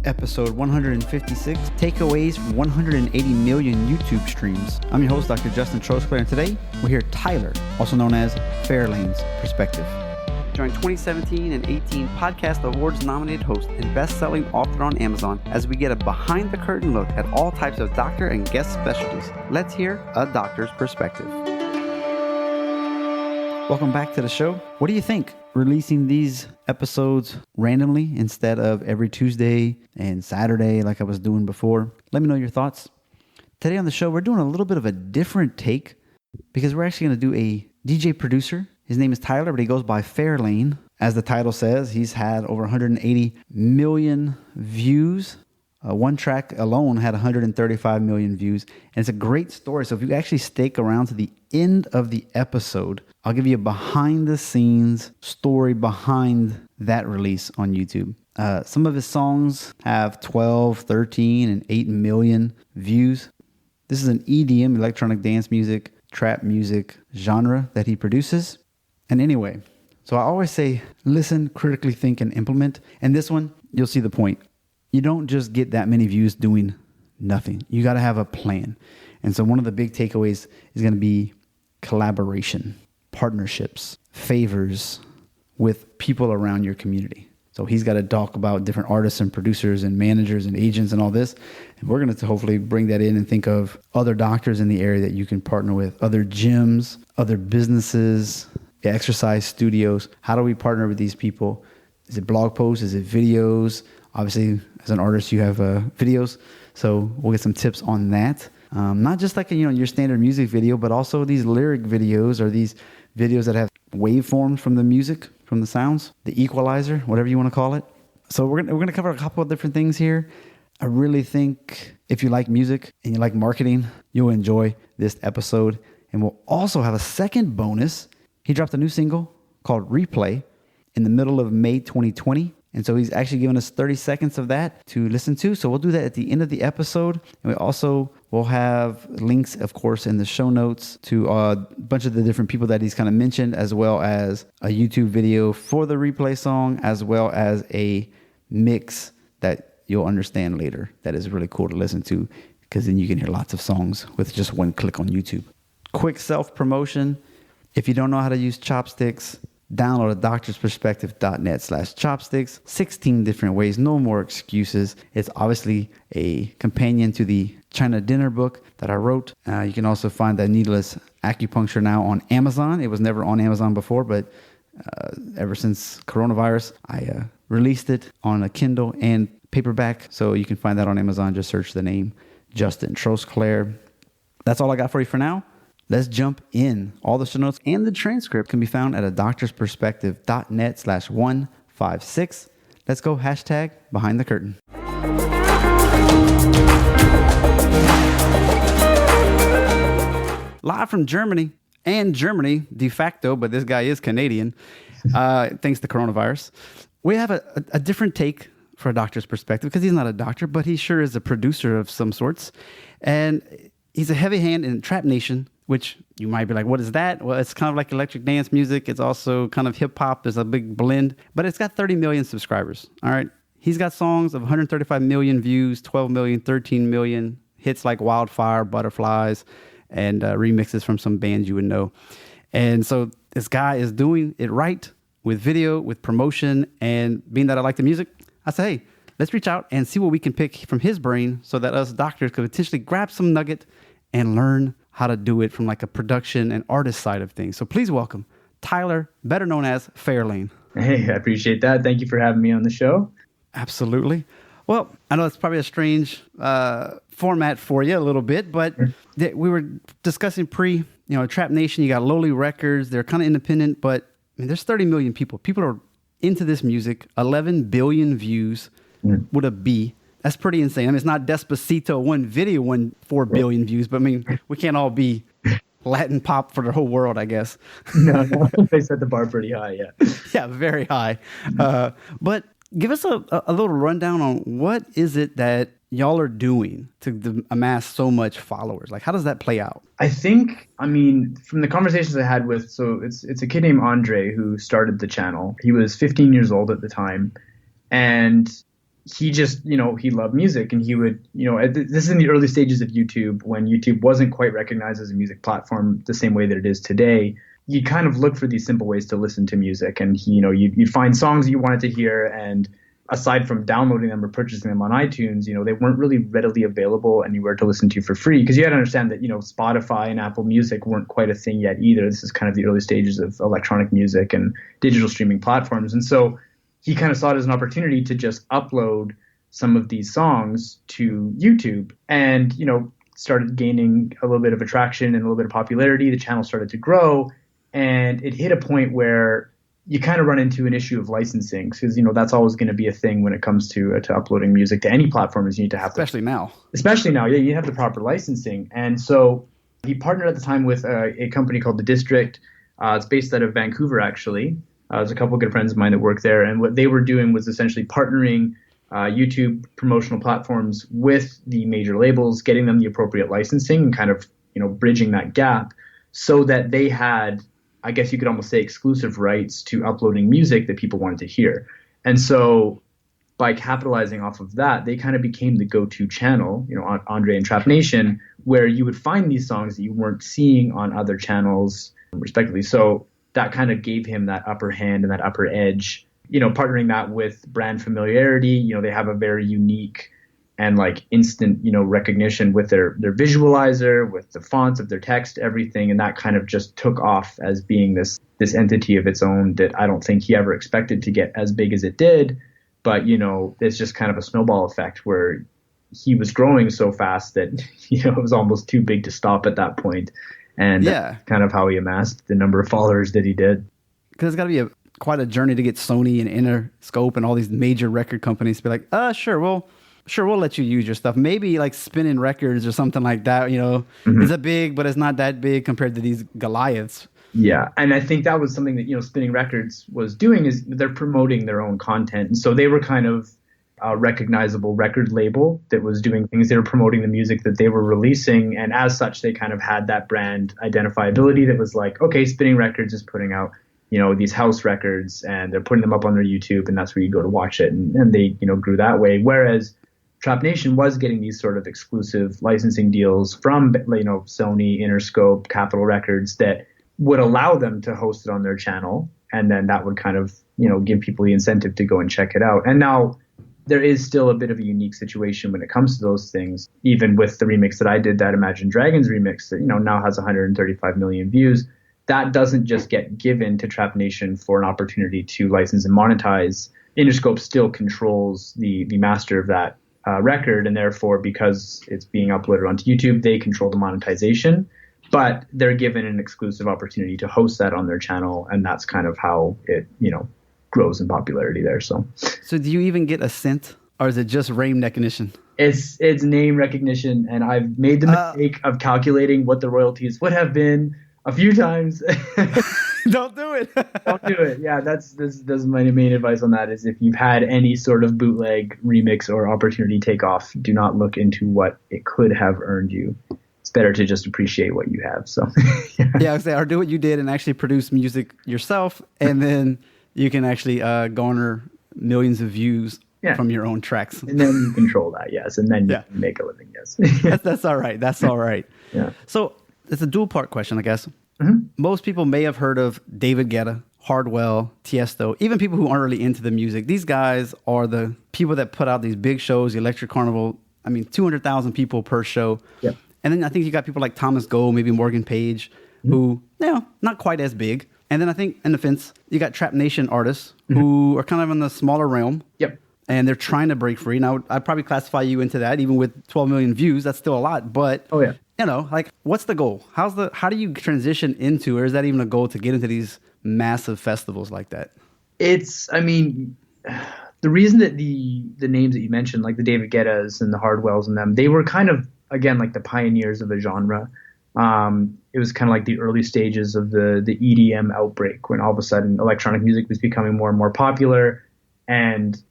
episode 156, takeaways from 180 million YouTube streams. I'm your host, Dr. Justin Trosclair, and today we hear Tyler, also known as Fairlane's perspective. Join 2017 and 18 Podcast Awards nominated host and best-selling author on Amazon as we get a behind-the-curtain look at all types of doctor and guest specialties. Let's hear a doctor's perspective. Welcome back to the show. What do you think? Releasing these episodes randomly instead of every Tuesday and Saturday like I was doing before? Let me know your thoughts. Today on the show, we're doing a little bit of a different take because we're actually going to do a DJ producer. His name is Tyler, but he goes by Fairlane. As the title says, he's had over 180 million views. One track alone had 135 million views. And it's a great story. So if you actually stick around to the end of the episode, I'll give you a behind-the-scenes story behind that release on YouTube. Some of his songs have 12, 13, and 8 million views. This is an EDM, electronic dance music, trap music genre that he produces. And anyway, so I always say, listen, critically think, and implement. And this one, you'll see the point. You don't just get that many views doing nothing. You got to have a plan. And so one of the big takeaways is going to be collaboration, partnerships, favors with people around your community. So he's got to talk about different artists and producers and managers and agents and all this. And we're going to hopefully bring that in and think of other doctors in the area that you can partner with, other gyms, other businesses, exercise studios. How do we partner with these people? Is it blog posts? Is it videos? Obviously, as an artist, you have videos. So we'll get some tips on that. Not just like your standard music video, but also these lyric videos or these videos that have waveforms from the music, from the sounds, the equalizer, whatever you want to call it. So we're gonna cover a couple of different things here. I really think if you like music and you like marketing, you'll enjoy this episode. And we'll also have a second bonus. He dropped a new single called Replay in the middle of May 2020. And so he's actually given us 30 seconds of that to listen to. So we'll do that at the end of the episode. And we also will have links, of course, in the show notes to a bunch of the different people that he's kind of mentioned, as well as a YouTube video for the Replay song, as well as a mix that you'll understand later. That is really cool to listen to because then you can hear lots of songs with just one click on YouTube. Quick self-promotion. If you don't know how to use chopsticks, download at doctorsperspective.net/chopsticks. 16 different ways, no more excuses. It's obviously a companion to the China dinner book that I wrote. You can also find the Needless Acupuncture now on Amazon. It was never on Amazon before, but ever since coronavirus, I released it on a Kindle and paperback. So you can find that on Amazon. Just search the name Justin Trosclair. That's all I got for you for now. Let's jump in. All the show notes and the transcript can be found at doctorsperspective.net/156. Let's go hashtag behind the curtain. Live from Germany de facto, but this guy is Canadian, thanks to coronavirus. We have a different take for a doctor's perspective because he's not a doctor, but he sure is a producer of some sorts. And he's a heavy hand in Trap Nation, which you might be like, what is that? Well, it's kind of like electric dance music. It's also kind of hip hop. There's a big blend, but it's got 30 million subscribers. All right. He's got songs of 135 million views, 12 million, 13 million hits like Wildfire, Butterflies, and remixes from some bands you would know. And so this guy is doing it right with video, with promotion, and being that I like the music, I say, hey, let's reach out and see what we can pick from his brain so that us doctors could potentially grab some nugget and learn how to do it from like a production and artist side of things. So please welcome Tyler, better known as Fairlane. Hey, I appreciate that. Thank you for having me on the show. Absolutely. Well, I know it's probably a strange format for you a little bit, but we were discussing Trap Nation, you got Lowly Records. They're kind of independent, but I mean, there's 30 million people. People are into this music, 11 billion views with a B. That's pretty insane. I mean, it's not Despacito, one video, 4 billion views, but I mean, we can't all be Latin pop for the whole world, I guess. No, they set the bar pretty high, yeah. Yeah, very high. But give us a little rundown on what is it that y'all are doing to amass so much followers? Like, how does that play out? I think, from the conversations I had with, so it's a kid named Andre who started the channel. He was 15 years old at the time. And he just, he loved music, and he would, this is in the early stages of YouTube, when YouTube wasn't quite recognized as a music platform the same way that it is today. You kind of look for these simple ways to listen to music, and you'd find songs that you wanted to hear, and aside from downloading them or purchasing them on iTunes, they weren't really readily available anywhere to listen to for free, because you had to understand that, Spotify and Apple Music weren't quite a thing yet either. This is kind of the early stages of electronic music and digital streaming platforms. And so he kind of saw it as an opportunity to just upload some of these songs to YouTube, and, started gaining a little bit of attraction and a little bit of popularity. The channel started to grow, and it hit a point where you kind of run into an issue of licensing, because, that's always going to be a thing when it comes to uploading music to any platform, is you need to have especially now, yeah, you have the proper licensing. And so he partnered at the time with a company called The District. It's based out of Vancouver, actually. There's a couple of good friends of mine that work there, and what they were doing was essentially partnering YouTube promotional platforms with the major labels, getting them the appropriate licensing, and kind of, bridging that gap so that they had, I guess you could almost say, exclusive rights to uploading music that people wanted to hear. And so by capitalizing off of that, they kind of became the go-to channel, Andre and Trap Nation, where you would find these songs that you weren't seeing on other channels, respectively. So that kind of gave him that upper hand and that upper edge, partnering that with brand familiarity. They have a very unique and like instant, recognition with their visualizer, with the fonts of their text, everything. And that kind of just took off as being this entity of its own that I don't think he ever expected to get as big as it did. But, it's just kind of a snowball effect where he was growing so fast that, it was almost too big to stop at that point. And that's kind of how he amassed the number of followers that he did. Because it's got to be quite a journey to get Sony and Interscope and all these major record companies to be like, sure, we'll let you use your stuff. Maybe like Spinning Records or something like that, It's a big, but it's not that big compared to these Goliaths. Yeah, and I think that was something that, Spinning Records was doing, is they're promoting their own content. And so they were kind of a recognizable record label that was doing things. They were promoting the music that they were releasing. And as such, they kind of had that brand identifiability that was like, okay, Spinning Records is putting out, these house records, and they're putting them up on their YouTube, and that's where you go to watch it. And they, grew that way. Whereas Trap Nation was getting these sort of exclusive licensing deals from, Sony, Interscope, Capitol Records that would allow them to host it on their channel. And then that would kind of, give people the incentive to go and check it out. And now there is still a bit of a unique situation when it comes to those things, even with the remix that I did, that Imagine Dragons remix that, now has 135 million views. That doesn't just get given to Trap Nation for an opportunity to license and monetize. Interscope still controls the master of that record, and therefore, because it's being uploaded onto YouTube, they control the monetization. But they're given an exclusive opportunity to host that on their channel, and that's kind of how it, grows in popularity there. So do you even get a cent, or is it just name recognition? It's name recognition, and I've made the mistake of calculating what the royalties would have been a few times. Don't do it. Don't do it. Yeah, that's my main advice on that, is if you've had any sort of bootleg, remix, or opportunity take off, do not look into what it could have earned you. It's better to just appreciate what you have. So yeah, I would say, or do what you did and actually produce music yourself, and then you can actually garner millions of views from your own tracks. And then you control that, yes. And then you can make a living, yes. That's all right. That's all right. Yeah. So it's a dual part question, I guess. Mm-hmm. Most people may have heard of David Guetta, Hardwell, Tiesto, even people who aren't really into the music. These guys are the people that put out these big shows, the Electric Carnival. 200,000 people per show. Yep. And then I think you got people like Thomas Gold, maybe Morgan Page, who, not quite as big. And then I think, in the fence, you got Trap Nation artists who are kind of in the smaller realm. Yep. And they're trying to break free. Now, I'd probably classify you into that, even with 12 million views. That's still a lot. But, what's the goal? How do you transition into, or is that even a goal to get into these massive festivals like that? The reason that the names that you mentioned, like the David Guettas and the Hardwells and them, they were kind of, again, like the pioneers of a genre. It was kind of like the early stages of the EDM outbreak, when all of a sudden electronic music was becoming more and more popular. And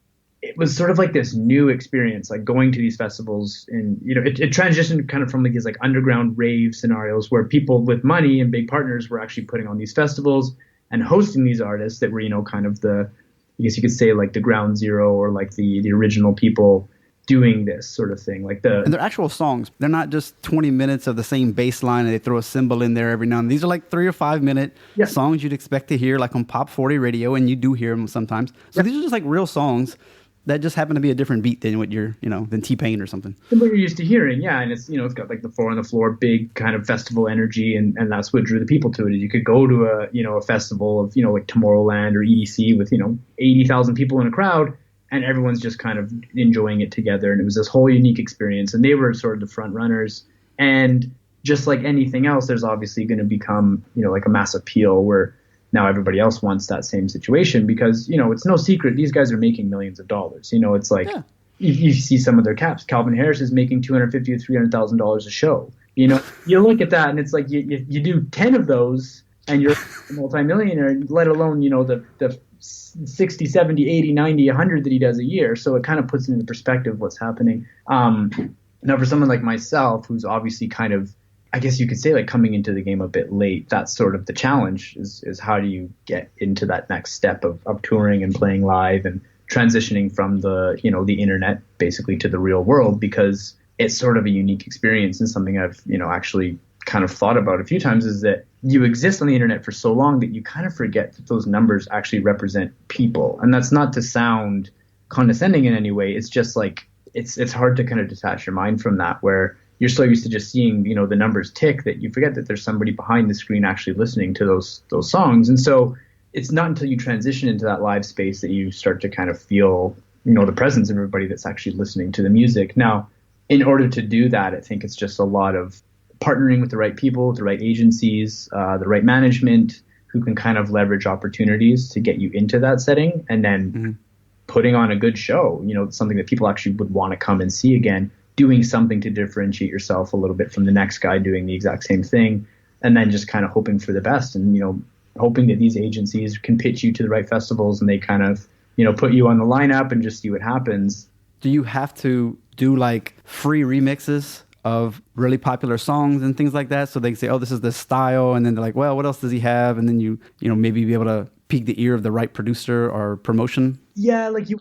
it was sort of like this new experience, like going to these festivals, and, it transitioned kind of from like these like underground rave scenarios where people with money and big partners were actually putting on these festivals and hosting these artists that were, kind of the I guess you could say like the ground zero or like the original people doing this sort of thing. Like and they're actual songs. They're not just 20 minutes of the same bass line and they throw a cymbal in there every now and then. These are like 3 or 5 minute songs you'd expect to hear like on Pop 40 radio, and you do hear them sometimes. So these are just like real songs that just happen to be a different beat than what you're, than T-Pain or something. Than what you're used to hearing, yeah. And it's, it's got like the 4 on the floor, big kind of festival energy, and that's what drew the people to it. You could go to a festival of, like Tomorrowland or EDC with, 80,000 people in a crowd, and everyone's just kind of enjoying it together. And it was this whole unique experience. And they were sort of the front runners. And just like anything else, there's obviously going to become, like a mass appeal where now everybody else wants that same situation because, it's no secret. These guys are making millions of dollars. It's like you see some of their caps. Calvin Harris is making $250,000 to $300,000 a show. You look at that and it's like you do 10 of those and you're a multimillionaire, let alone, the 60, 70, 80, 90, 100 that he does a year. So it kind of puts into perspective what's happening. Now, for someone like myself, who's obviously kind of, I guess you could say, like coming into the game a bit late, that's sort of the challenge is how do you get into that next step of touring and playing live and transitioning from the, the internet basically to the real world, because it's sort of a unique experience and something I've, actually kind of thought about a few times is that you exist on the internet for so long that you kind of forget that those numbers actually represent people. And that's not to sound condescending in any way. It's just like, it's hard to kind of detach your mind from that, where you're so used to just seeing, the numbers tick that you forget that there's somebody behind the screen actually listening to those songs. And so it's not until you transition into that live space that you start to kind of feel, the presence of everybody that's actually listening to the music. Now, in order to do that, I think it's just a lot of partnering with the right people, the right agencies, the right management who can kind of leverage opportunities to get you into that setting, and then putting on a good show, something that people actually would want to come and see again, doing something to differentiate yourself a little bit from the next guy doing the exact same thing, and then just kind of hoping for the best and, hoping that these agencies can pitch you to the right festivals and they kind of, put you on the lineup and just see what happens. Do you have to do like free remixes of really popular songs and things like that, so they can say, oh, this is the style, and then they're like, well, what else does he have? And then you maybe be able to pique the ear of the right producer or promotion? Yeah, like you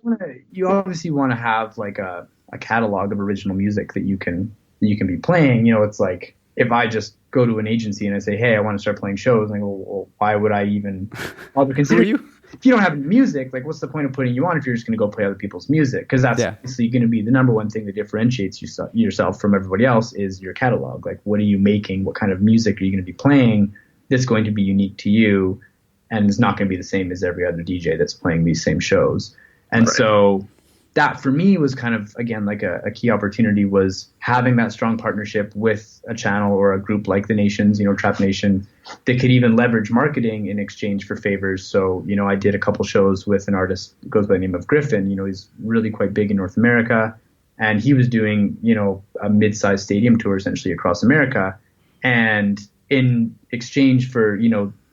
obviously want to have like a catalog of original music that you can be playing. It's like if I just go to an agency and I say, hey, I want to start playing shows, and I go, well, why would I even bother considering you? If you don't have music, like what's the point of putting you on if you're just going to go play other people's music? Because that's obviously going to be the number one thing that differentiates yourself from everybody else is your catalog. Like, what are you making? What kind of music are you going to be playing that's going to be unique to you and is not going to be the same as every other DJ that's playing these same shows? And so that for me was kind of, again, like a key opportunity was having that strong partnership with a channel or a group like the Nations, Trap Nation, that could even leverage marketing in exchange for favors. So, I did a couple shows with an artist who goes by the name of Griffin. He's really quite big in North America, and he was doing, a mid-sized stadium tour essentially across America. And in exchange for,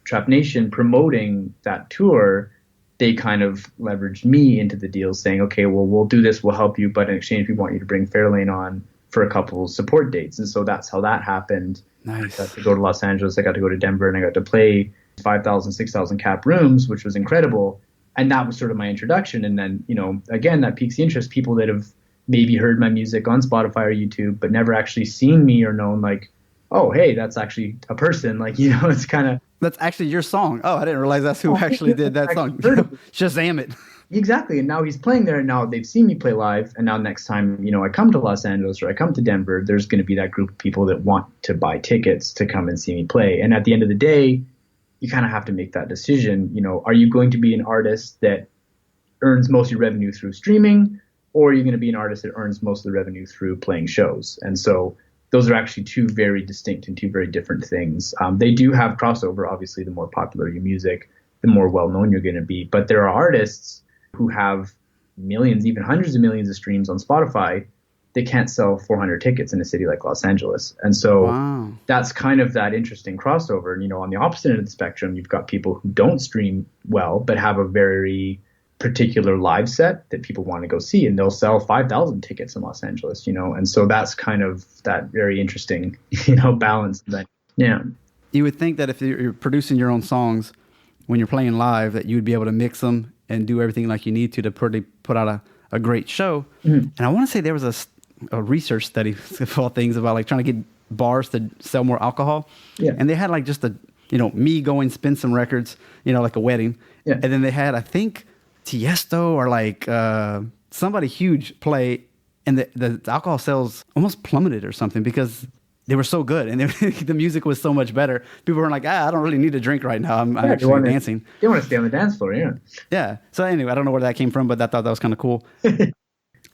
Trap Nation promoting that tour, they kind of leveraged me into the deal, saying, okay, well, we'll do this, we'll help you, but in exchange, we want you to bring Fairlane on for a couple support dates. And so that's how that happened. Nice. I got to go to Los Angeles, I got to go to Denver, and I got to play 5,000, 6,000 cap rooms, which was incredible. And that was sort of my introduction. And then, again, that piques the interest. People that have maybe heard my music on Spotify or YouTube, but never actually seen me or known, like, oh, hey, that's actually a person. Like, it's kind of... That's actually your song. Oh, I didn't realize that's who actually did that song. Shazam it. Exactly. And now he's playing there, and now they've seen me play live. And now next time, I come to Los Angeles or I come to Denver, there's going to be that group of people that want to buy tickets to come and see me play. And at the end of the day, you kind of have to make that decision. Are you going to be an artist that earns most of your revenue through streaming, or are you going to be an artist that earns most of the revenue through playing shows? And so those are actually two very distinct and two very different things. They do have crossover. Obviously, the more popular your music, the more well-known you're going to be. But there are artists who have millions, even hundreds of millions of streams on Spotify. They can't sell 400 tickets in a city like Los Angeles. And so that's kind of that interesting crossover. And, on the opposite end of the spectrum, you've got people who don't stream well, but have a very particular live set that people want to go see, and they'll sell 5,000 tickets in Los Angeles, and so that's kind of that very interesting, balance. That, yeah. You would think that if you're producing your own songs, when you're playing live that you would be able to mix them and do everything like you need to put out a great show. And I want to say there was a research study of all things about like trying to get bars to sell more alcohol. Yeah. And they had like just me going spin some records, like a wedding. Yeah. And then they had, I think, Tiesto or like somebody huge play, and the alcohol sales almost plummeted or something because they were so good and the music was so much better. People were like, I don't really need a drink right now. I'm actually dancing. They want to stay on the dance floor, yeah. Yeah. So anyway, I don't know where that came from, but I thought that was kind of cool.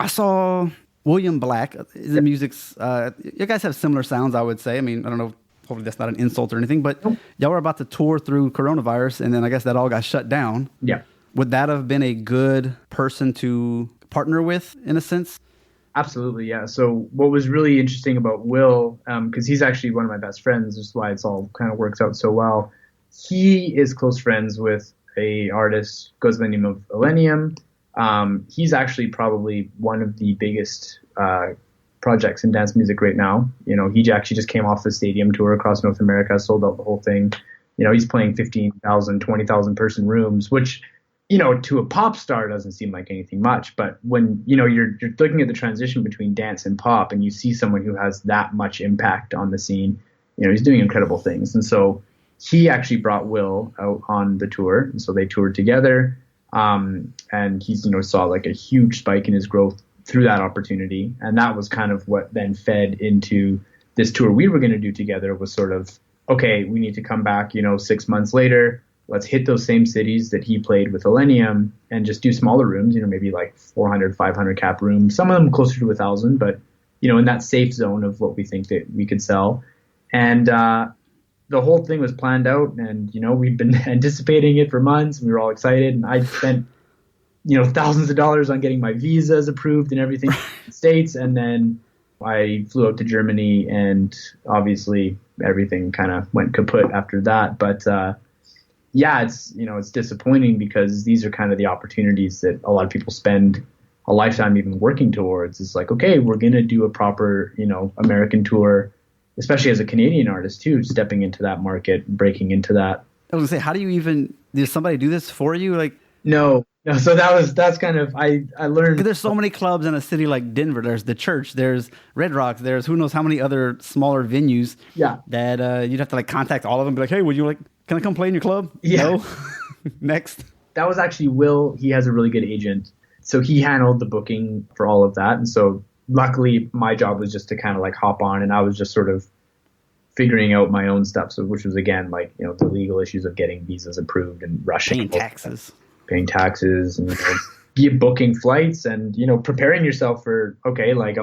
I saw William Black. The music's, you guys have similar sounds, I would say. I mean, I don't know. Hopefully that's not an insult or anything, but y'all were about to tour through coronavirus, and then I guess that all got shut down. Yeah. Would that have been a good person to partner with, in a sense? Absolutely, yeah. So what was really interesting about Will, because he's actually one of my best friends, which is why it's all kind of works out so well. He is close friends with a artist, goes by the name of Illenium. He's actually probably one of the biggest projects in dance music right now. He actually just came off the stadium tour across North America, sold out the whole thing. He's playing 15,000, 20,000 person rooms, which, to a pop star doesn't seem like anything much. But when, you're looking at the transition between dance and pop and you see someone who has that much impact on the scene, he's doing incredible things. And so he actually brought Will out on the tour. And so they toured together. And he's, saw like a huge spike in his growth through that opportunity. And that was kind of what then fed into this tour we were going to do together, was sort of, okay, we need to come back, 6 months later. Let's hit those same cities that he played with Illenium and just do smaller rooms, maybe like 400, 500 cap rooms, some of them closer to 1,000, but, in that safe zone of what we think that we could sell. And the whole thing was planned out, and, we've been anticipating it for months. We were all excited, and I spent thousands of dollars on getting my visas approved and everything in the States. And then I flew out to Germany, and obviously everything kind of went kaput after that. But, it's disappointing because these are kind of the opportunities that a lot of people spend a lifetime even working towards. It's like, okay, we're going to do a proper, American tour, especially as a Canadian artist too, stepping into that market, breaking into that. I was gonna say, how do you did somebody do this for you? Like, No. So that's kind of, I learned. Because there's so many clubs in a city like Denver. There's the Church, there's Red Rocks, there's who knows how many other smaller venues. Yeah. That you'd have to like contact all of them, and be like, hey, can I come play in your club? Yeah. No. Next. That was actually Will. He has a really good agent, so he handled the booking for all of that. And so luckily my job was just to kind of like hop on, and I was just sort of figuring out my own stuff. So which was again like, the legal issues of getting visas approved and rushing. Paying taxes and booking flights and, preparing yourself for, okay, like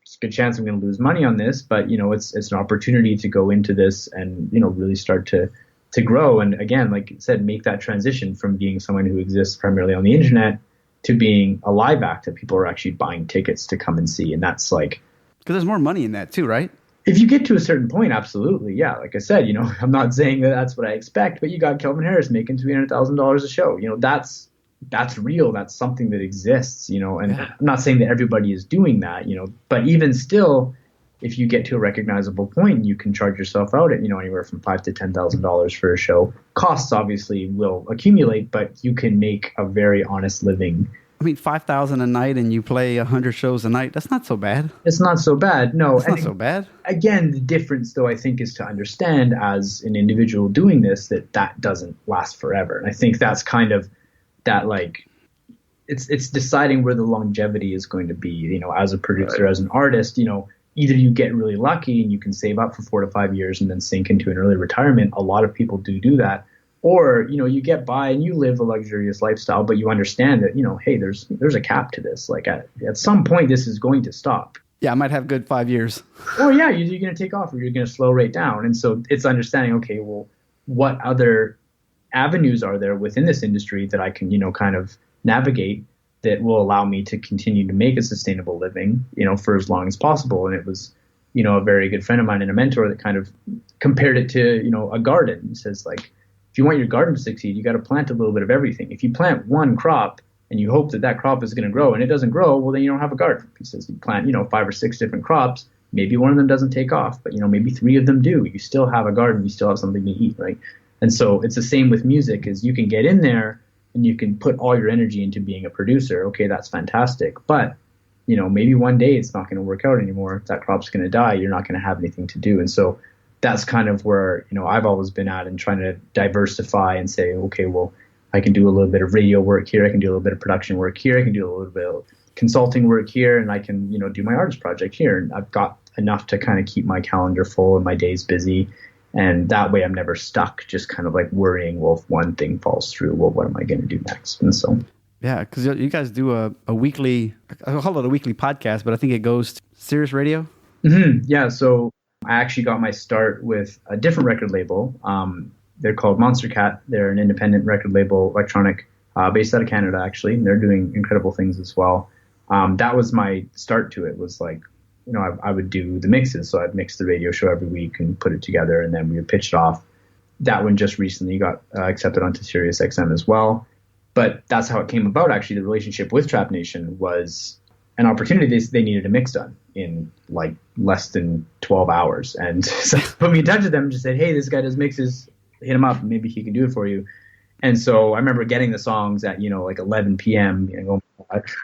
it's a good chance I'm going to lose money on this, but, it's an opportunity to go into this and, really start to grow. And again, like I said, make that transition from being someone who exists primarily on the internet to being a live act that people are actually buying tickets to come and see. And that's like, because there's more money in that too, right? If you get to a certain point, absolutely. Yeah. Like I said, I'm not saying that that's what I expect, but you got Kelvin Harris making $300,000 a show. That's real. That's something that exists, and I'm not saying that everybody is doing that, but even still, if you get to a recognizable point, you can charge yourself out at, anywhere from $5,000 to $10,000 for a show. Costs obviously will accumulate, but you can make a very honest living. I mean, $5,000 a night and you play 100 shows a night. That's not so bad. It's not so bad. No, it's not so bad. Again, the difference, though, I think, is to understand as an individual doing this that doesn't last forever. And I think that's kind of that, like, it's deciding where the longevity is going to be. As a producer, right. As an artist, either you get really lucky and you can save up for 4 to 5 years and then sink into an early retirement. A lot of people do that. Or, you get by and you live a luxurious lifestyle, but you understand that, hey, there's a cap to this. Like at some point, this is going to stop. Yeah, I might have good 5 years. Or yeah, you're going to take off or you're going to slow right down. And so it's understanding, okay, well, what other avenues are there within this industry that I can, kind of navigate that will allow me to continue to make a sustainable living, for as long as possible. And it was, a very good friend of mine and a mentor that kind of compared it to, a garden. He says, like, if you want your garden to succeed, you got to plant a little bit of everything. If you plant one crop and you hope that crop is going to grow and it doesn't grow, well, then you don't have a garden. He says you plant, 5 or 6 different crops. Maybe one of them doesn't take off, but, maybe 3 of them do. You still have a garden. You still have something to eat, right? And so it's the same with music, is you can get in there and you can put all your energy into being a producer. Okay, that's fantastic. But, maybe one day it's not going to work out anymore. That crop's going to die. You're not going to have anything to do. And so that's kind of where, I've always been at, and trying to diversify and say, okay, well, I can do a little bit of radio work here. I can do a little bit of production work here. I can do a little bit of consulting work here, and I can, do my artist project here. And I've got enough to kind of keep my calendar full and my days busy. And that way I'm never stuck just kind of like worrying, well, if one thing falls through, well, what am I going to do next? And so. Yeah, because you guys do a weekly, I'll call it a weekly podcast, but I think it goes to Sirius Radio. Mm-hmm. Yeah, so I actually got my start with a different record label. They're called Monster Cat. They're an independent record label, electronic, based out of Canada, actually. And they're doing incredible things as well. That was my start to it, was like, I would do the mixes. So I'd mix the radio show every week and put it together, and then we would pitch it off. That one just recently got accepted onto Sirius XM as well. But that's how it came about, actually. The relationship with Trap Nation was an opportunity. They needed a mix done in like less than 12 hours. And so put me in touch with them and just said, hey, this guy does mixes. Hit him up. Maybe he can do it for you. And so I remember getting the songs at, like 11 p.m. and going,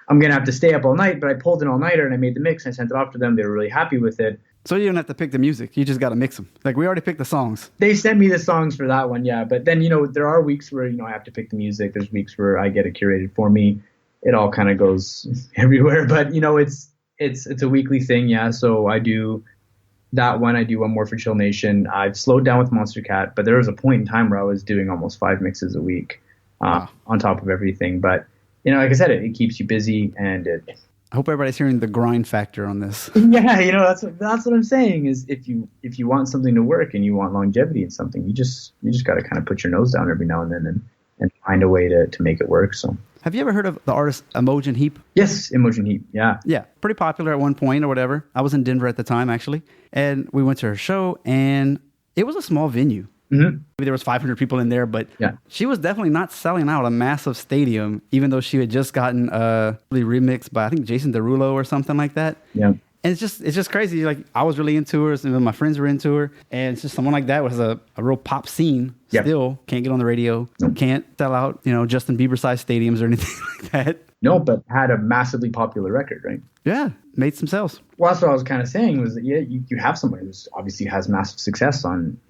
I'm going to have to stay up all night. But I pulled an all-nighter and I made the mix and I sent it off to them. They were really happy with it. So you don't have to pick the music. You just got to mix them. Like, we already picked the songs. They sent me the songs for that one, yeah. But then, there are weeks where, I have to pick the music. There's weeks where I get it curated for me. It all kind of goes everywhere. But, it's a weekly thing, yeah. So I do that one. I do one more for Chill Nation. I've slowed down with Monster Cat, but there was a point in time where I was doing almost 5 mixes a week on top of everything. But, like I said, it keeps you busy, and I hope everybody's hearing the grind factor on this. Yeah, that's what I'm saying, is if you want something to work and you want longevity in something, you just got to kind of put your nose down every now and then and find a way to make it work. So. Have you ever heard of the artist Imogen Heap? Yes, Imogen Heap, yeah. Yeah, pretty popular at one point or whatever. I was in Denver at the time, actually, and we went to her show, and it was a small venue. Mm-hmm. Maybe there was 500 people in there, but she was definitely not selling out a massive stadium, even though she had just gotten remixed by, I think, Jason Derulo or something like that. Yeah. And it's just crazy. Like, I was really into her, some of my friends were into her, and it's just someone like that was a real pop scene. Yep. Still can't get on the radio, can't sell out, Justin Bieber-sized stadiums or anything like that. No, but had a massively popular record, right? Yeah, made some sales. Well, that's what I was kind of saying, was that, you have someone who obviously has massive success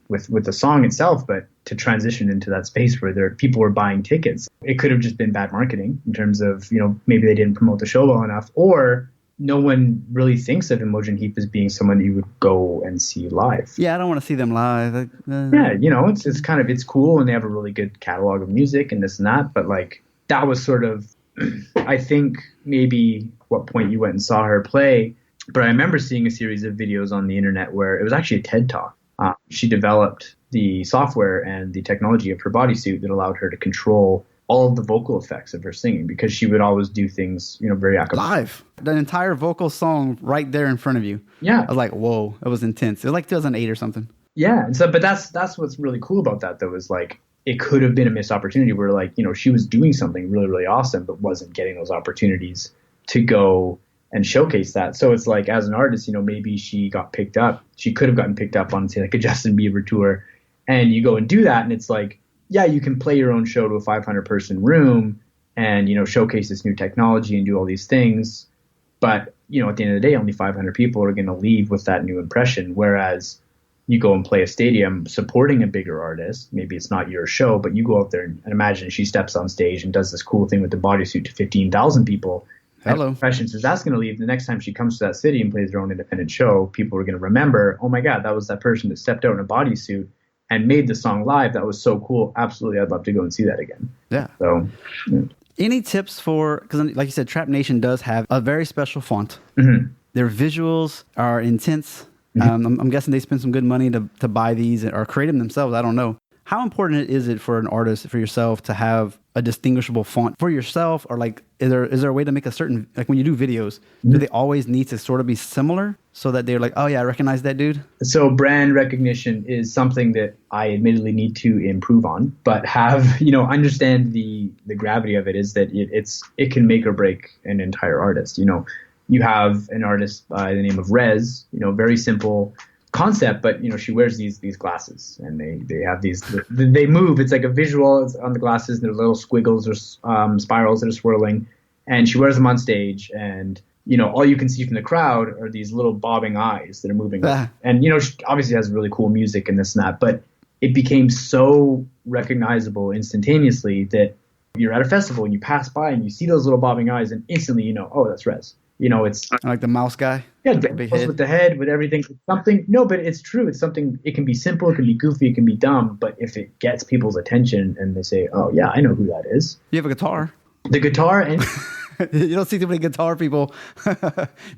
with the song itself, but to transition into that space where people were buying tickets, it could have just been bad marketing in terms of, maybe they didn't promote the show well enough, or no one really thinks of Imogen Heap as being someone that you would go and see live. Yeah, I don't want to see them live. Yeah, it's cool, and they have a really good catalog of music and this and that, but like, that was sort of, I think maybe what point you went and saw her play, but I remember seeing a series of videos on the internet where it was actually a TED Talk. She developed the software and the technology of her bodysuit that allowed her to control all of the vocal effects of her singing, because she would always do things, very a cappella. Live. An entire vocal song right there in front of you. Yeah. I was like, whoa, it was intense. It was like 2008 or something. Yeah. And so, but that's what's really cool about that, though, is like, it could have been a missed opportunity where, like, she was doing something really, really awesome, but wasn't getting those opportunities to go and showcase that. So it's like, as an artist, maybe she got picked up. She could have gotten picked up on, say, like a Justin Bieber tour, and you go and do that, and it's like, yeah, you can play your own show to a 500-person room and, showcase this new technology and do all these things. But, at the end of the day, only 500 people are going to leave with that new impression. Whereas you go and play a stadium supporting a bigger artist, maybe it's not your show, but you go out there and imagine she steps on stage and does this cool thing with the bodysuit to 15,000 people. Hello. Impressions, is that's going to leave. The next time she comes to that city and plays her own independent show, people are going to remember, oh my God, that was that person that stepped out in a bodysuit and made the song live. That was so cool. Absolutely, I'd love to go and see that again. Yeah. So, yeah. Any tips for, because like you said, Trap Nation does have a very special font. Mm-hmm. Their visuals are intense. Mm-hmm. I'm guessing they spend some good money to buy these or create them themselves. I don't know. How important is it for an artist, for yourself, to have a distinguishable font for yourself? Or like, is there a way to make a certain, like when you do videos, do they always need to sort of be similar so that they're like, oh yeah, I recognize that dude? So brand recognition is something that I admittedly need to improve on, but have, understand the gravity of it is that it can make or break an entire artist. You have an artist by the name of Rez, very simple, concept, but she wears these glasses, and they have these, they move. It's like a visual. It's on the glasses, and there's little squiggles or spirals that are swirling, and she wears them on stage, and all you can see from the crowd are these little bobbing eyes that are moving. And she obviously has really cool music and this and that, but it became so recognizable instantaneously that you're at a festival and you pass by and you see those little bobbing eyes, and instantly oh, that's Rez. It's like the mouse guy. Yeah, with the head, with everything. It's something. No, but it's true. It's something. It can be simple. It can be goofy. It can be dumb. But if it gets people's attention and they say, "Oh yeah, I know who that is." You have a guitar. The guitar and you don't see too many guitar people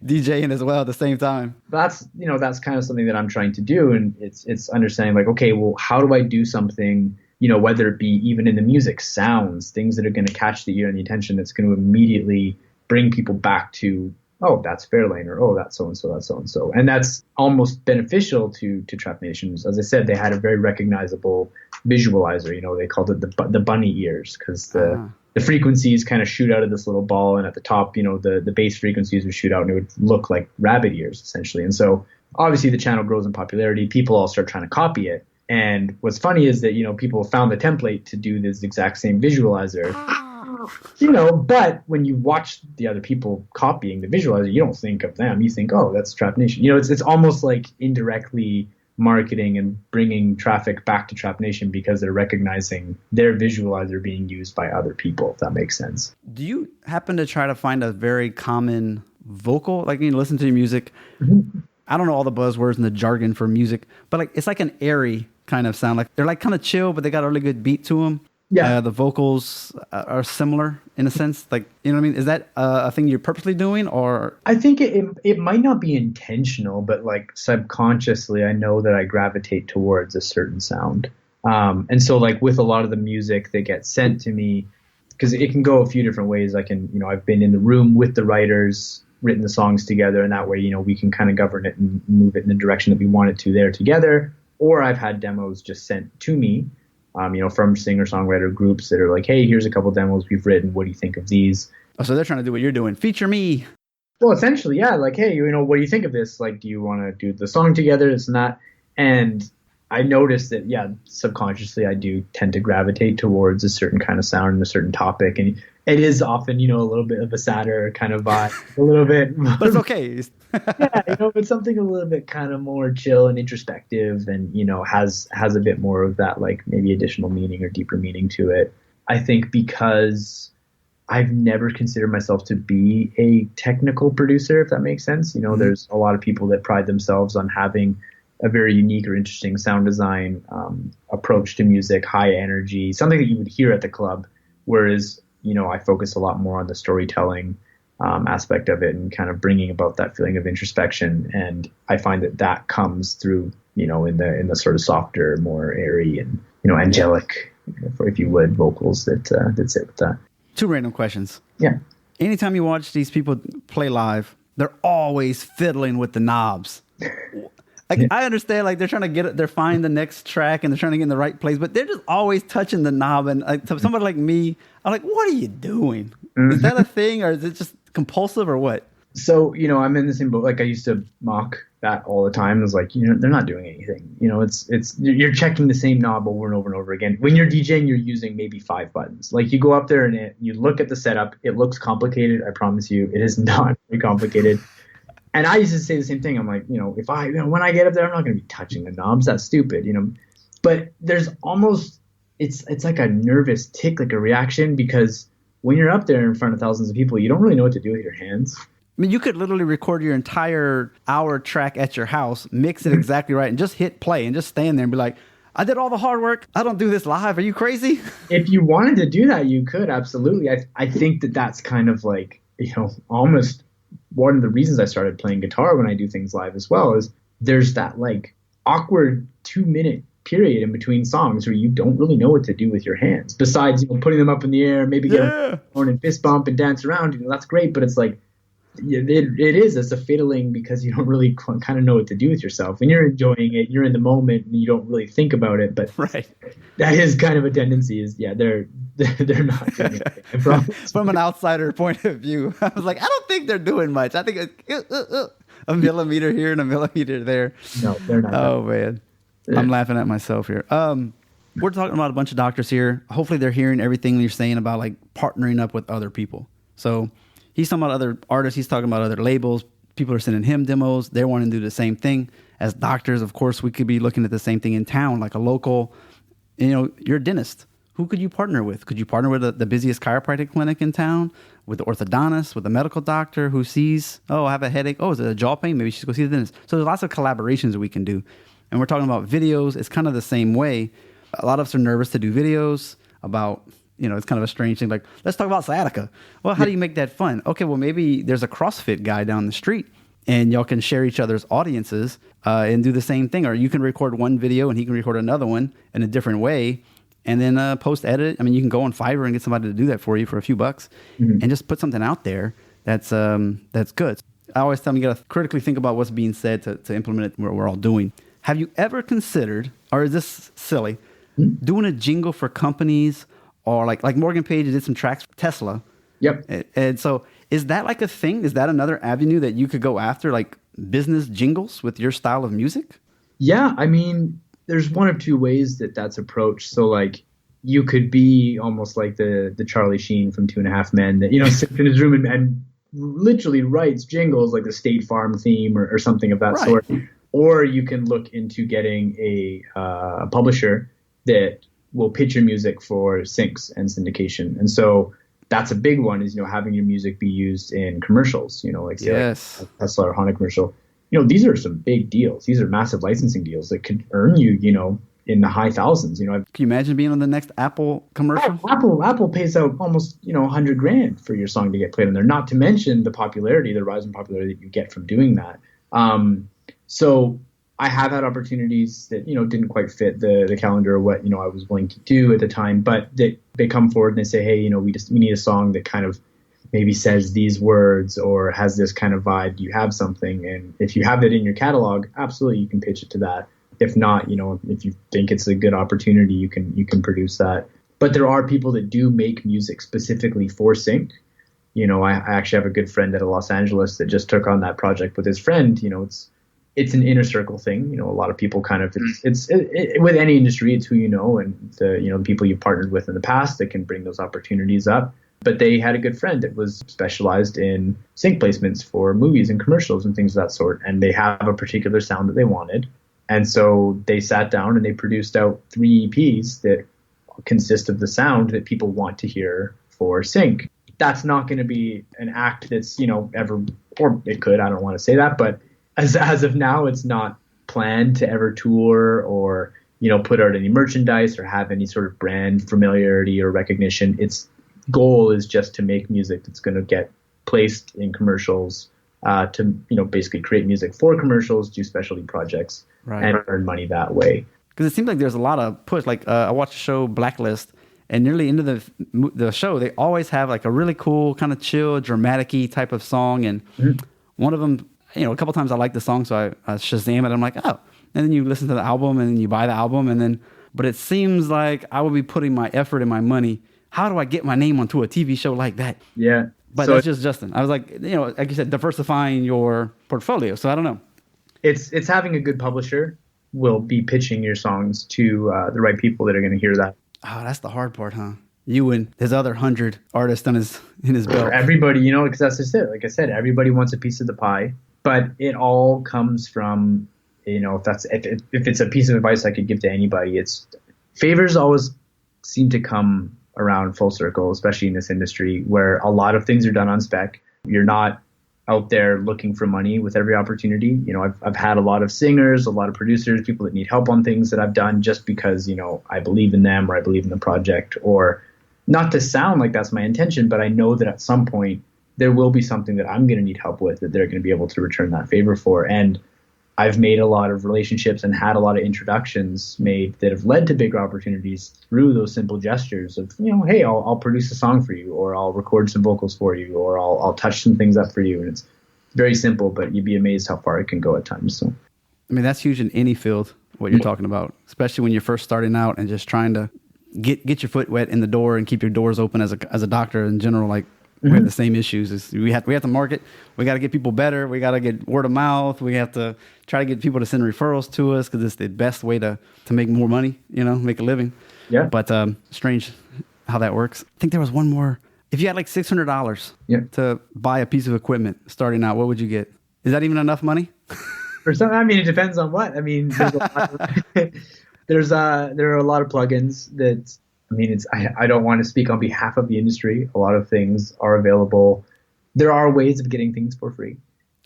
DJing as well at the same time. That's kind of something that I'm trying to do, and it's understanding like, okay, well, how do I do something? Whether it be even in the music, sounds, things that are going to catch the ear and the attention, that's going to immediately bring people back to, oh, that's Fairlane, or oh, that's so and so, that's so and so, and that's almost beneficial to Trap Nations. As I said, they had a very recognizable visualizer. They called it the bunny ears, because the frequencies kind of shoot out of this little ball, and at the top, the bass frequencies would shoot out, and it would look like rabbit ears essentially. And so obviously the channel grows in popularity. People all start trying to copy it. And what's funny is that, people found the template to do this exact same visualizer. But when you watch the other people copying the visualizer, you don't think of them. You think, oh, that's Trap Nation. It's almost like indirectly marketing and bringing traffic back to Trap Nation because they're recognizing their visualizer being used by other people, if that makes sense. Do you happen to try to find a very common vocal? Like, you listen to your music. Mm-hmm. I don't know all the buzzwords and the jargon for music, but it's like an airy kind of sound. Like they're like kind of chill, but they got a really good beat to them. Yeah. The vocals are similar in a sense. Like, you know what I mean? Is that a thing you're purposely doing, or? I think it might not be intentional, but like subconsciously, I know that I gravitate towards a certain sound. And so like with a lot of the music that gets sent to me, because it can go a few different ways. I can, I've been in the room with the writers, written the songs together, and that way, we can kind of govern it and move it in the direction that we want it to there together. Or I've had demos just sent to me, from singer-songwriter groups that are like, hey, here's a couple demos we've written. What do you think of these? Oh, so they're trying to do what you're doing. Feature me. Well, essentially, yeah. Like, hey, what do you think of this? Like, do you want to do the song together, this and that? And I noticed that, yeah, subconsciously I do tend to gravitate towards a certain kind of sound and a certain topic. And it is often, a little bit of a sadder kind of vibe, a little bit. But it's okay. Yeah, but something a little bit kind of more chill and introspective, and, has a bit more of that, like maybe additional meaning or deeper meaning to it. I think because I've never considered myself to be a technical producer, if that makes sense. There's a lot of people that pride themselves on having a very unique or interesting sound design approach to music, high energy, something that you would hear at the club. Whereas, I focus a lot more on the storytelling aspect of it and kind of bringing about that feeling of introspection. And I find that comes through, in the sort of softer, more airy and, angelic, if you would, vocals that sit with that. 2 random questions. Yeah. Anytime you watch these people play live, they're always fiddling with the knobs. Like, I understand, like, they're trying to get it, they're finding the next track and they're trying to get in the right place, but they're just always touching the knob. And like, somebody like me, I'm like, what are you doing? Mm-hmm. Is that a thing, or is it just compulsive, or what? So, I'm in the same boat. Like, I used to mock that all the time. It was like, they're not doing anything. It's you're checking the same knob over and over and over again. When you're DJing, you're using maybe 5 buttons. Like, you go up there and you look at the setup. It looks complicated. I promise you, it is not very complicated. And I used to say the same thing. I'm like, if when I get up there, I'm not going to be touching the knobs. That's stupid, But there's almost, it's like a nervous tick, like a reaction, because when you're up there in front of thousands of people, you don't really know what to do with your hands. I mean, you could literally record your entire hour track at your house, mix it exactly right, and just hit play and just stand there and be like, I did all the hard work. I don't do this live. Are you crazy? If you wanted to do that, you could, absolutely. I think that's kind of like, almost one of the reasons I started playing guitar when I do things live as well, is there's that like awkward 2-minute period in between songs where you don't really know what to do with your hands besides, putting them up in the air, maybe get a horn and fist bump and dance around. That's great. But it's like, it's a fiddling because you don't really kind of know what to do with yourself. When you're enjoying it, you're in the moment and you don't really think about it. But right. That is kind of a tendency, they're not doing anything. From an outsider point of view, I was like, I don't think they're doing much. I think a millimeter here and a millimeter there. No, they're not. Oh man, I'm laughing at myself here. We're talking about a bunch of doctors here. Hopefully they're hearing everything you're saying about like partnering up with other people. So he's talking about other artists. He's talking about other labels. People are sending him demos. They're wanting to do the same thing. As doctors, of course, we could be looking at the same thing in town, like a local, you're a dentist. Who could you partner with? Could you partner with the busiest chiropractic clinic in town, with the orthodontist, with a medical doctor who sees, I have a headache. Oh, is it a jaw pain? Maybe you should go see the dentist. So there's lots of collaborations that we can do. And we're talking about videos. It's kind of the same way. A lot of us are nervous to do videos about, it's kind of a strange thing. Like, let's talk about sciatica. Well, how do you make that fun? Okay, well, maybe there's a CrossFit guy down the street and y'all can share each other's audiences and do the same thing. Or you can record one video and he can record another one in a different way and then post-edit. I mean, you can go on Fiverr and get somebody to do that for you for a few bucks and just put something out there that's good. I always tell them you got to critically think about what's being said to implement it what we're all doing. Have you ever considered, or is this silly, doing a jingle for companies or like Morgan Page did some tracks for Tesla? Yep. And so is that like a thing? Is that another avenue that you could go after, like business jingles with your style of music? Yeah. I mean, there's one of two ways that's approached. So like you could be almost like the Charlie Sheen from 2.5 Men that, sits in his room and literally writes jingles like the State Farm theme or something of that sort. Or you can look into getting a publisher that will pitch your music for syncs and syndication. And so that's a big one is, having your music be used in commercials, like say like a Tesla or Honda commercial. These are some big deals. These are massive licensing deals that could earn you, in the high thousands. Can you imagine being on the next Apple commercial? Apple pays out almost, $100,000 for your song to get played on there, not to mention the rise in popularity that you get from doing that. So I have had opportunities that, didn't quite fit the calendar or what, I was willing to do at the time, but they come forward and they say, hey, we need a song that kind of maybe says these words or has this kind of vibe. Do you have something? And if you have it in your catalog, absolutely, you can pitch it to that. If not, if you think it's a good opportunity, you can produce that. But there are people that do make music specifically for sync. I actually have a good friend out of Los Angeles that just took on that project with his friend. It's an inner circle thing. A lot of people kind of, it's with any industry, it's who and the people you've partnered with in the past that can bring those opportunities up. But they had a good friend that was specialized in sync placements for movies and commercials and things of that sort. And they have a particular sound that they wanted. And so they sat down and they produced out 3 EPs that consist of the sound that people want to hear for sync. That's not going to be an act that's, ever, or it could, I don't want to say that, but as of now, it's not planned to ever tour or, put out any merchandise or have any sort of brand familiarity or recognition. Its goal is just to make music that's going to get placed in commercials, to, basically create music for commercials, do specialty projects, and earn money that way. Because it seems like there's a lot of push. Like I watched the show Blacklist, and nearly into the show, they always have like a really cool, kind of chill, dramatic-y type of song. And one of them, a couple times I like the song, so I Shazam it. I'm like, oh. And then you listen to the album, and then you buy the album, but it seems like I would be putting my effort and my money. How do I get my name onto a TV show like that? Yeah. But that's just Justin. I was like, like you said, diversifying your portfolio. So I don't know. It's having a good publisher will be pitching your songs to the right people that are going to hear that. Oh, that's the hard part, huh? You and his other 100 artists in his belt. Everybody, because that's just it. Like I said, everybody wants a piece of the pie, but it all comes from, if it's a piece of advice I could give to anybody, it's favors always seem to come around full circle, especially in this industry where a lot of things are done on spec. You're not out there looking for money with every opportunity. I've had a lot of singers, a lot of producers, people that need help on things that I've done just because, I believe in them or I believe in the project, or not to sound like that's my intention, but I know that at some point there will be something that I'm going to need help with that they're going to be able to return that favor for. And I've made a lot of relationships and had a lot of introductions made that have led to bigger opportunities through those simple gestures of, hey, I'll produce a song for you, or I'll record some vocals for you, or I'll touch some things up for you. And it's very simple, but you'd be amazed how far it can go at times. So, I mean, that's huge in any field, what you're talking about, especially when you're first starting out and just trying to get your foot wet in the door and keep your doors open as a doctor in general. Like, We have the same issues. We have to market. We got to get people better. We got to get word of mouth. We have to try to get people to send referrals to us because it's the best way to make more money, make a living. Yeah. But strange how that works. I think there was one more. If you had like $600 to buy a piece of equipment starting out, what would you get? Is that even enough money? For some, I mean, it depends on what. I mean, there are a lot of plugins that, I mean, I don't want to speak on behalf of the industry. A lot of things are available. There are ways of getting things for free.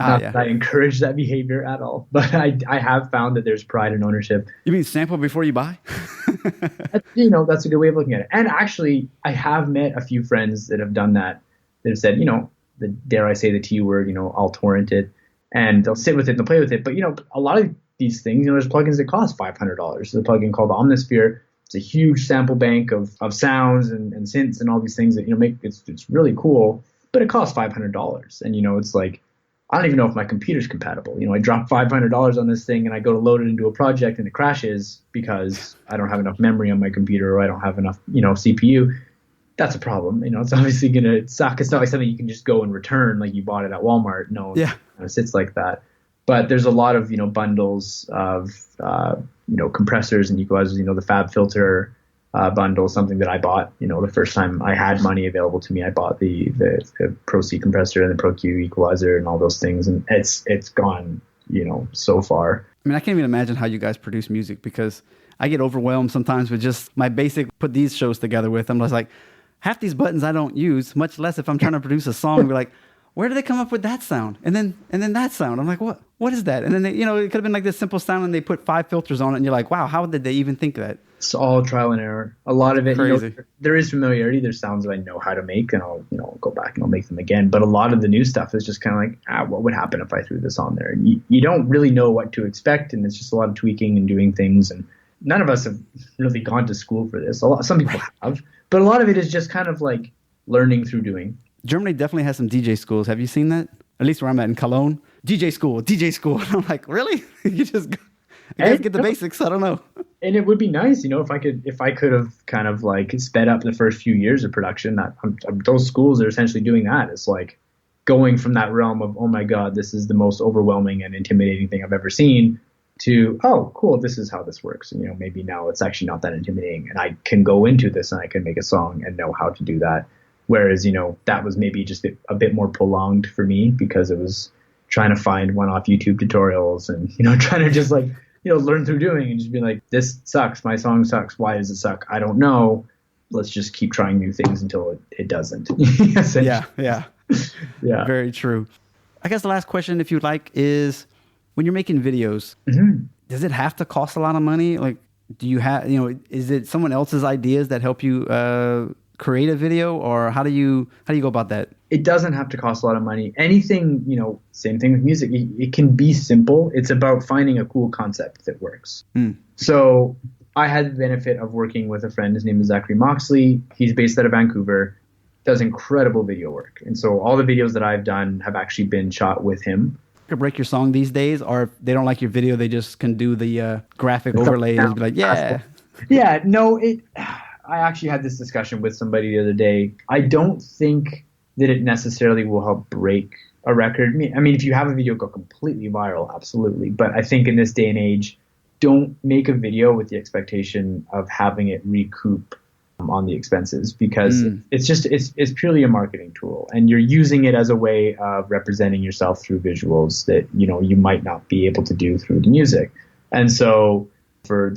Not that I encourage that behavior at all, but I have found that there's pride in ownership. You mean sample before you buy? That's a good way of looking at it. And actually, I have met a few friends that have done that. That have said, dare I say the T word, I'll torrent it, and they'll sit with it and they'll play with it. But a lot of these things, there's plugins that cost $500. There's a plugin called Omnisphere. It's a huge sample bank of sounds and synths and all these things that make it's really cool, but it costs $500. And it's like, I don't even know if my computer's compatible. I drop $500 on this thing and I go to load it into a project and it crashes because I don't have enough memory on my computer or I don't have enough, CPU. That's a problem. It's obviously going to suck. It's not like something you can just go and return like you bought it at Walmart. No, it sits like that. But there's a lot of, bundles of, compressors and equalizers, the FabFilter bundle, something that I bought, the first time I had money available to me. I bought the Pro C compressor and the Pro Q equalizer and all those things. And it's gone, so far. I mean, I can't even imagine how you guys produce music because I get overwhelmed sometimes with just my basic, put these shows together with. I'm just like, half these buttons I don't use, much less if I'm trying to produce a song and be like, where did they come up with that sound? And then that sound. I'm like, what is that? And then it could have been like this simple sound and they put 5 filters on it and you're like, wow, how did they even think of that? It's all trial and error. A lot of it, crazy. There is familiarity. There's sounds that I know how to make and I'll go back and I'll make them again. But a lot of the new stuff is just kind of like, what would happen if I threw this on there? And you don't really know what to expect. And it's just a lot of tweaking and doing things. And none of us have really gone to school for this. Some people have, but a lot of it is just kind of like learning through doing. Germany definitely has some DJ schools. Have you seen that? At least where I'm at in Cologne. DJ school. And I'm like, really? You just get the basics. I don't know. And it would be nice, if I could have kind of like sped up the first few years of production. Those schools are essentially doing that. It's like going from that realm of, oh my God, this is the most overwhelming and intimidating thing I've ever seen, to, oh, cool, this is how this works. And, maybe now it's actually not that intimidating and I can go into this and I can make a song and know how to do that. Whereas, that was maybe just a bit more prolonged for me because it was trying to find one-off YouTube tutorials and, trying to just like, learn through doing and just be like, this sucks. My song sucks. Why does it suck? I don't know. Let's just keep trying new things until it doesn't. Yeah. Very true. I guess the last question, if you'd like, is when you're making videos, does it have to cost a lot of money? Like, do you have, is it someone else's ideas that help you create a video, or how do you go about that? It doesn't have to cost a lot of money. Anything, same thing with music. It can be simple. It's about finding a cool concept that works. So I had the benefit of working with a friend. His name is Zachary Moxley. He's based out of Vancouver, does incredible video work. And so all the videos that I've done have actually been shot with him. You break your song these days, or if they don't like your video, they just can do the graphic overlay and be like, yeah. Yeah, no, I actually had this discussion with somebody the other day. I don't think that it necessarily will help break a record. I mean, if you have a video go completely viral, absolutely. But I think in this day and age, don't make a video with the expectation of having it recoup on the expenses, because it's purely a marketing tool, and you're using it as a way of representing yourself through visuals that, you might not be able to do through the music. And so for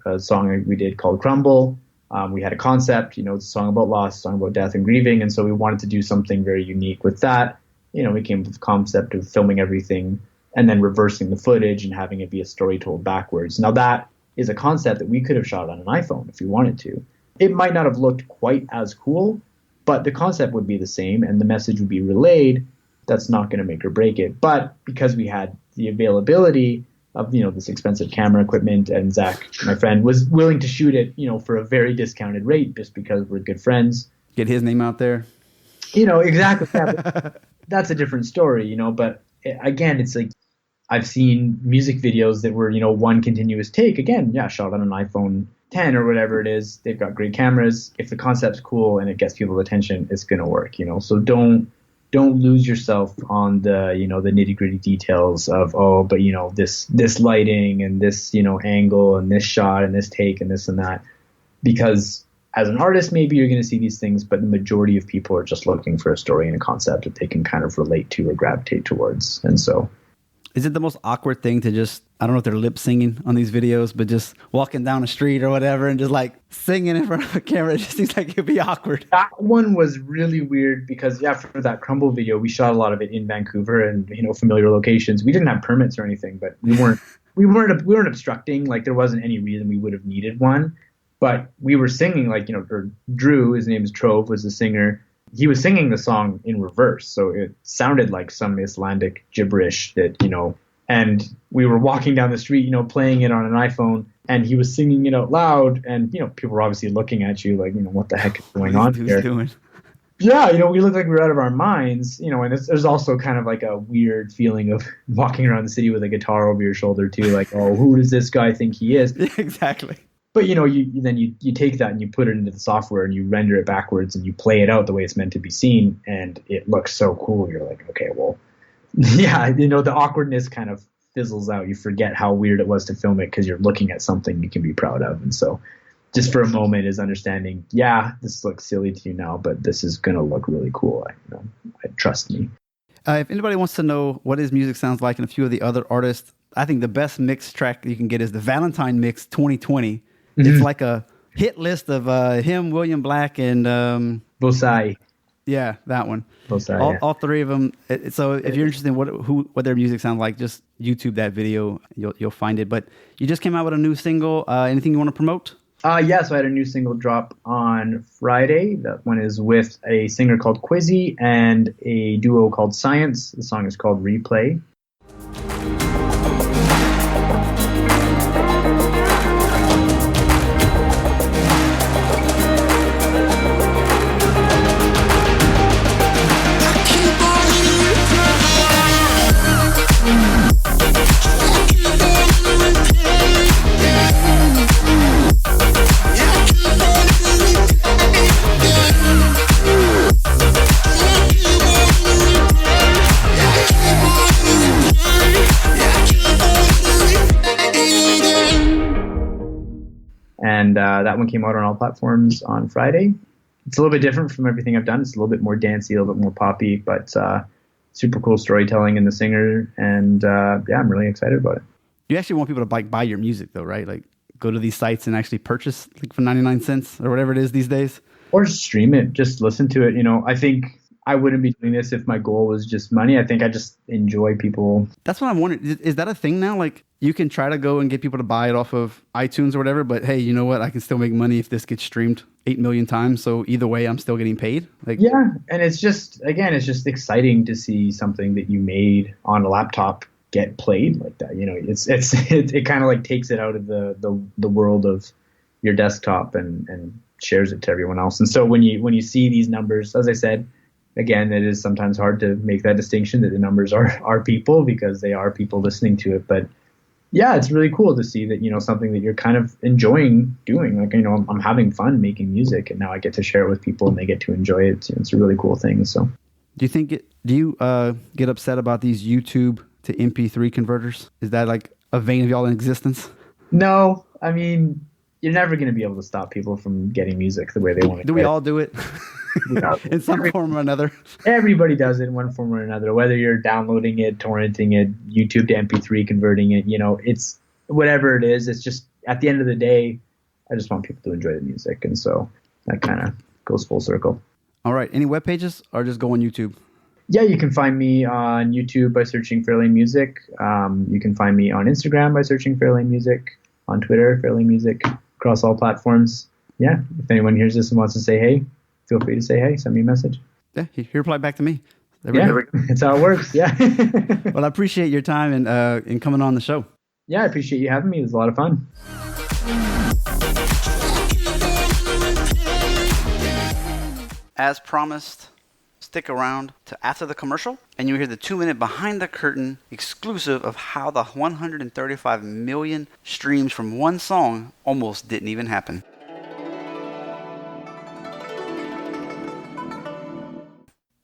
a song we did called Crumble, we had a concept, it's a song about loss, a song about death and grieving. And so we wanted to do something very unique with that. We came up with the concept of filming everything and then reversing the footage and having it be a story told backwards. Now that is a concept that we could have shot on an iPhone if we wanted to. It might not have looked quite as cool, but the concept would be the same and the message would be relayed. That's not going to make or break it. But because we had the availability of, this expensive camera equipment, and Zach, my friend, was willing to shoot it, for a very discounted rate just because we're good friends. Get his name out there. Exactly. Yeah, that's a different story, but again, it's like I've seen music videos that were, one continuous take, again, shot on an iPhone, 10 or whatever it is. They've got great cameras. If the concept's cool and it gets people's attention, it's going to work, So don't lose yourself on the, the nitty gritty details of, but this lighting and this, angle and this shot and this take and this and that, because as an artist, maybe you're going to see these things, but the majority of people are just looking for a story and a concept that they can kind of relate to or gravitate towards. And so, is it the most awkward thing to just, I don't know if they're lip singing on these videos, but just walking down the street or whatever and just like singing in front of a camera? It just seems like it'd be awkward. That one was really weird because, for that Crumble video, we shot a lot of it in Vancouver and, familiar locations. We didn't have permits or anything, but we weren't obstructing. Like, there wasn't any reason we would have needed one. But we were singing, or Drew, his name is Trove, was the singer. He was singing the song in reverse. So it sounded like some Icelandic gibberish that, and we were walking down the street, playing it on an iPhone, and he was singing it out loud. And, people were obviously looking at you like, what the heck is going on here? Doing? Yeah, we looked like we were out of our minds, and there's also kind of like a weird feeling of walking around the city with a guitar over your shoulder too. Like, oh, who does this guy think he is? Exactly. But, you take that and you put it into the software and you render it backwards and you play it out the way it's meant to be seen. And it looks so cool. You're like, okay, well, yeah, the awkwardness kind of fizzles out. You forget how weird it was to film it because you're looking at something you can be proud of. And so just for a moment is understanding, this looks silly to you now, but this is going to look really cool. Trust me. If anybody wants to know what his music sounds like and a few of the other artists, I think the best mix track you can get is the Valentine Mix 2020. It's like a hit list of him, William Black, and Bosai. Yeah, that one. Bosai, all three of them. So if you're interested in what their music sounds like, just YouTube that video. You'll find it. But you just came out with a new single. Anything you want to promote? So I had a new single drop on Friday. That one is with a singer called Quizzy and a duo called Science. The song is called Replay. And that one came out on all platforms on Friday. It's a little bit different from everything I've done. It's a little bit more dancey, a little bit more poppy, but super cool storytelling in the singer. And I'm really excited about it. You actually want people to buy your music though, right? Like go to these sites and actually purchase like for 99 cents or whatever it is these days? Or just stream it, just listen to it. I think I wouldn't be doing this if my goal was just money. I think I just enjoy people. That's what I'm wondering. Is that a thing now? Like you can try to go and get people to buy it off of iTunes or whatever, but hey, you know what? I can still make money if this gets streamed 8 million times. So either way, I'm still getting paid. Yeah. And it's just exciting to see something that you made on a laptop get played like that. It kind of like takes it out of the world of your desktop and shares it to everyone else. And so when you see these numbers, as I said, again, it is sometimes hard to make that distinction that the numbers are people because they are people listening to it. But yeah, it's really cool to see that, something that you're kind of enjoying doing. Like, I'm having fun making music and now I get to share it with people and they get to enjoy it. It's a really cool thing. So do you get upset about these YouTube to MP3 converters? Is that like a vein of y'all in existence? No, I mean, you're never going to be able to stop people from getting music the way they want to. Do we all do it? In some form or another. Everybody does it in one form or another, whether you're downloading it, torrenting it, YouTube to MP3 converting it, it's whatever it is. It's just at the end of the day, I just want people to enjoy the music. And so that kind of goes full circle. All right. Any web pages or just go on YouTube? Yeah, you can find me on YouTube by searching Fairlane Music. You can find me on Instagram by searching Fairlane Music, on Twitter, Fairlane Music, across all platforms. Yeah, if anyone hears this and wants to say hey, feel free to say hey, send me a message. Yeah, he replied back to me. That's how it works. Yeah. Well, I appreciate your time and coming on the show. Yeah, I appreciate you having me. It was a lot of fun. As promised, it's stick around to after the commercial, and you'll hear the 2-minute behind the curtain exclusive of how the 135 million streams from one song almost didn't even happen.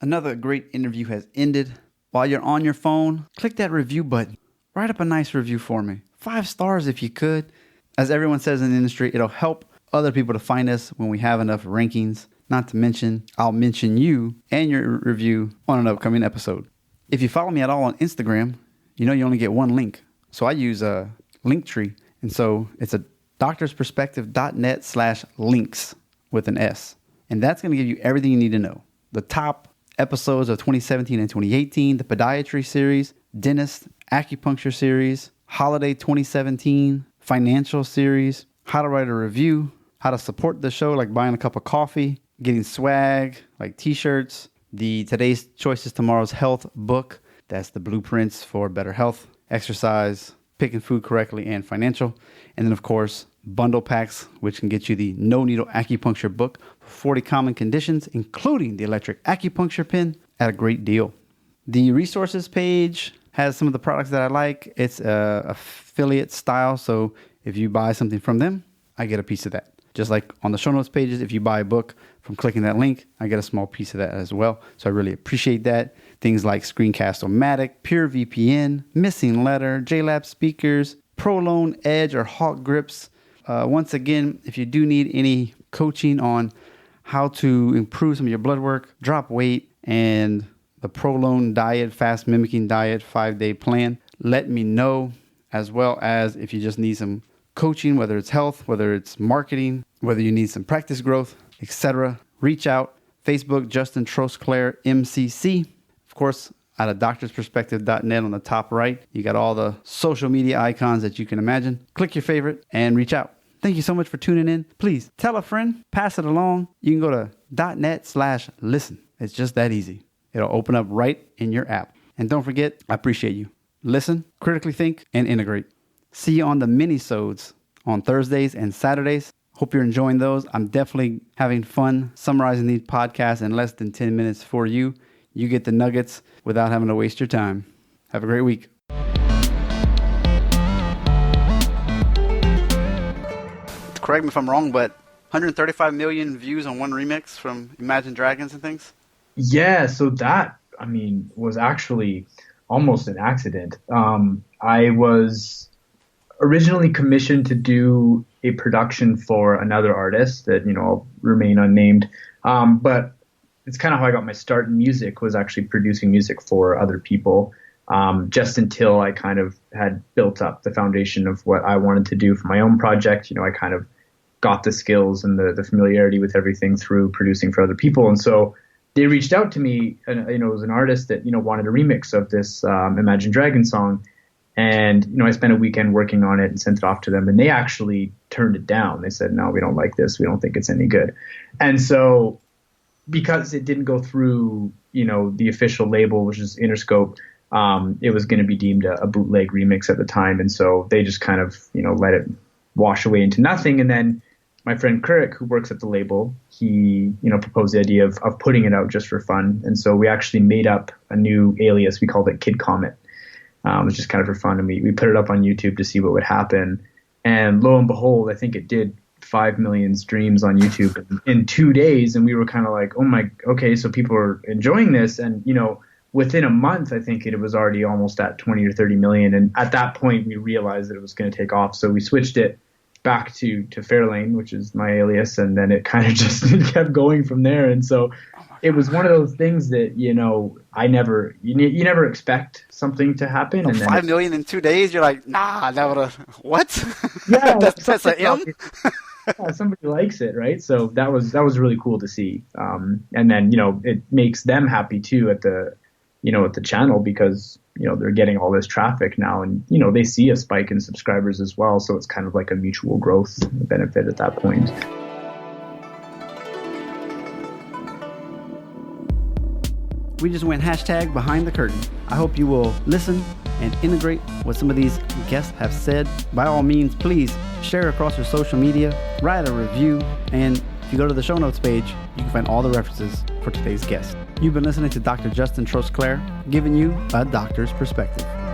Another great interview has ended. While you're on your phone, click that review button. Write up a nice review for me. 5 stars if you could. As everyone says in the industry, it'll help other people to find us when we have enough rankings. Not to mention, I'll mention you and your review on an upcoming episode. If you follow me at all on Instagram, you know you only get one link. So I use a Linktree. And so it's a doctorsperspective.net/links with an S. And that's going to give you everything you need to know. The top episodes of 2017 and 2018, the podiatry series, dentist, acupuncture series, holiday 2017, financial series, how to write a review, how to support the show like buying a cup of coffee, getting swag like t-shirts, the Today's Choices Tomorrow's Health book. That's the blueprints for better health, exercise, picking food correctly, and financial. And then, of course, bundle packs, which can get you the No Needle Acupuncture book for 40 common conditions, including the electric acupuncture pin at a great deal. The resources page has some of the products that I like. It's affiliate style, so if you buy something from them, I get a piece of that. Just like on the show notes pages, if you buy a book from clicking that link, I get a small piece of that as well. So I really appreciate that. Things like Screencast-O-Matic, Pure VPN, Missing Letter, JLab speakers, Prolone, Edge, or Hawk grips. Once again, if you do need any coaching on how to improve some of your blood work, drop weight, and the Prolone diet, fast mimicking diet 5-day plan, let me know. As well as if you just need some coaching, whether it's health, whether it's marketing, whether you need some practice growth, etc. Reach out. Facebook, Justin Trosclair, MCC. Of course, out of doctorsperspective.net on the top right, you got all the social media icons that you can imagine. Click your favorite and reach out. Thank you so much for tuning in. Please tell a friend, pass it along. You can go to .net/listen. It's just that easy. It'll open up right in your app. And don't forget, I appreciate you. Listen, critically think, and integrate. See you on the mini-sodes on Thursdays and Saturdays. Hope you're enjoying those. I'm definitely having fun summarizing these podcasts in less than 10 minutes for you. You get the nuggets without having to waste your time. Have a great week. Correct me if I'm wrong, but 135 million views on one remix from Imagine Dragons and things? Yeah, so that, was actually almost an accident. I was originally commissioned to do a production for another artist that, I'll remain unnamed. But it's kind of how I got my start in music, was actually producing music for other people, just until I kind of had built up the foundation of what I wanted to do for my own project. I kind of got the skills and the familiarity with everything through producing for other people. And so they reached out to me, and it was an artist that wanted a remix of this Imagine Dragons song, and I spent a weekend working on it and sent it off to them, and they actually turned it down. They said, "No, we don't like this. We don't think it's any good." And so, because it didn't go through the official label, which is Interscope, it was going to be deemed a bootleg remix at the time, and so they just kind of let it wash away into nothing. And then my friend Kirk, who works at the label, he, proposed the idea of putting it out just for fun. And so we actually made up a new alias. We called it Kid Comet. It was just kind of for fun. And we put it up on YouTube to see what would happen. And lo and behold, I think it did 5 million streams on YouTube in 2 days. And we were kind of like, okay, so people are enjoying this. And, within a month, I think it was already almost at 20 or 30 million. And at that point, we realized that it was going to take off. So we switched it back to Fairlane, which is my alias, and then it kind of just kept going from there. And so it was one of those things that you never expect something to happen. And 5 million in 2 days, you're like, nah, that would have what? Yeah, that's an M. Yeah, somebody likes it, right? So that was really cool to see. And then it makes them happy too at the channel, because they're getting all this traffic now, and they see a spike in subscribers as well, so it's kind of like a mutual growth benefit at that point. We just went #behind the curtain. I hope you will listen and integrate what some of these guests have said. By all means, please share across your social media, write a review, and If you go to the show notes page, you can find all the references for today's guest. You've been listening to Dr. Justin Trosclair, giving you a doctor's perspective.